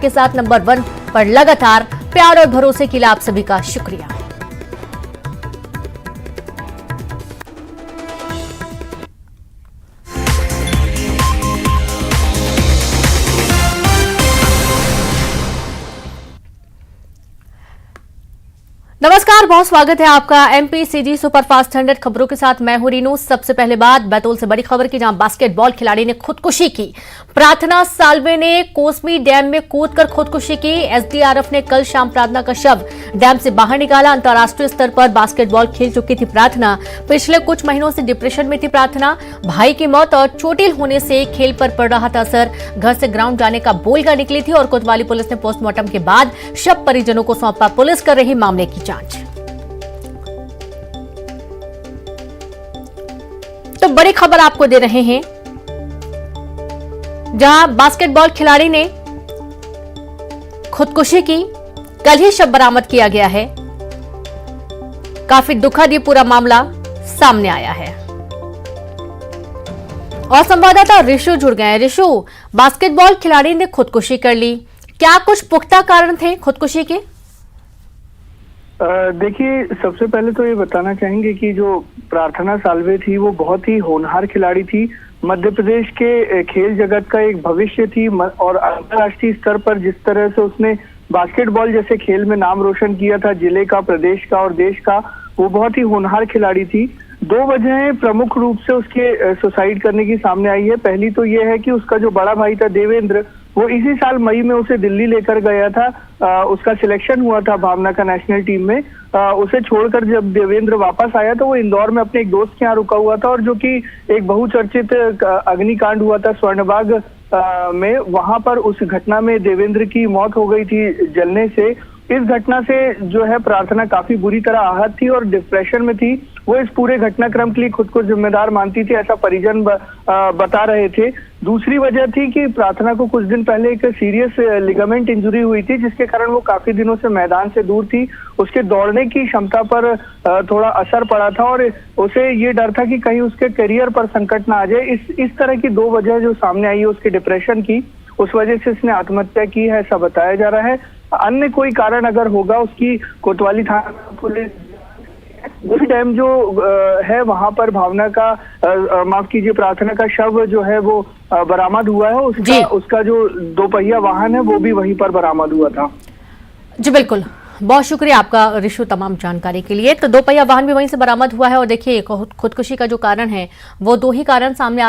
के साथ नंबर 1 पर लगातार प्यार और भरोसे के लिए आप सभी का शुक्रिया। नमस्कार, बहुत स्वागत है आपका एमपीसीजी सुपरफास्ट 100 खबरों के साथ। मैं हूं रीनू। सबसे पहले बात बैतूल से बड़ी खबर की, जहां बास्केटबॉल खिलाड़ी ने खुदकुशी की। प्रार्थना साल्वे ने कोसमी डैम में कूदकर खुदकुशी की। एसडीआरएफ ने कल शाम प्रार्थना का शव डैम से बाहर निकाला। अंतर्राष्ट्रीय स्तर पर बास्केटबॉल खेल चुकी थी प्रार्थना। पिछले कुछ महीनों से डिप्रेशन में थी प्रार्थना। भाई की मौत और चोटिल होने से खेल पर पड़ रहा था असर। घर से ग्राउंड जाने का बोलकर निकली थी और कोतवाली पुलिस ने पोस्टमार्टम के बाद शव परिजनों को सौंपा। पुलिस कर रही मामले की जांच। तो बड़ी खबर आपको दे रहे हैं, जहां बास्केटबॉल खिलाड़ी ने खुदकुशी की। कल ही शव बरामद किया गया है। काफी दुखद ये पूरा मामला सामने आया है। और संवाददाता ऋषु जुड़ गए हैं। ऋषु, बास्केटबॉल खिलाड़ी ने खुदकुशी कर ली, क्या कुछ पुख्ता कारण थे खुदकुशी के? देखिए, सबसे पहले तो ये बताना चाहेंगे कि जो प्रार्थना साल्वे थी वो बहुत ही होनहार खिलाड़ी थी। मध्य प्रदेश के खेल जगत का एक भविष्य थी और अंतर्राष्ट्रीय स्तर पर जिस तरह से उसने बास्केटबॉल जैसे खेल में नाम रोशन किया था, जिले का, प्रदेश का और देश का, वो बहुत ही होनहार खिलाड़ी थी। 2 वजहें प्रमुख रूप से उसके सुसाइड करने की सामने आई है। पहली तो ये है कि उसका जो बड़ा भाई था देवेंद्र, वो इसी साल मई में उसे दिल्ली लेकर गया था। उसका सिलेक्शन हुआ था भावना का नेशनल टीम में। उसे छोड़कर जब देवेंद्र वापस आया तो वो इंदौर में अपने एक दोस्त के यहाँ रुका हुआ था, और जो कि एक बहुचर्चित अग्निकांड हुआ था स्वर्णबाग में, वहां पर उस घटना में देवेंद्र की मौत हो गई थी जलने से। इस घटना से जो है प्रार्थना काफी बुरी तरह आहत थी और डिप्रेशन में थी। वो इस पूरे घटनाक्रम के लिए खुद को जिम्मेदार मानती थी, ऐसा परिजन बता रहे थे। दूसरी वजह थी कि प्रार्थना को कुछ दिन पहले एक सीरियस लिगामेंट इंजरी हुई थी, जिसके कारण वो काफी दिनों से मैदान से दूर थी। उसके दौड़ने की क्षमता पर थोड़ा असर पड़ा था और उसे ये डर था कि कहीं उसके करियर पर संकट ना आ जाए। इस तरह की 2 वजह जो सामने आई है उसके डिप्रेशन की, उस वजह से इसने आत्महत्या की है, ऐसा बताया जा रहा है। अन्य कोई कारण अगर होगा, उसकी कोतवाली थाना पुलिस उस डैम जो है वहां पर भावना का माफ कीजिए प्रार्थना का शव जो है वो बरामद हुआ है। उसका जो 2 पहिया वाहन है वो भी वहीं पर बरामद हुआ था। जी बिल्कुल, बहुत शुक्रिया आपका ऋषु तमाम जानकारी के लिए। तो 2 पहिया वाहन भी वहीं से बरामद हुआ है। और देखिए, खुदकुशी का जो कारण है वो 2 ही कारण सामने आ रहे हैं।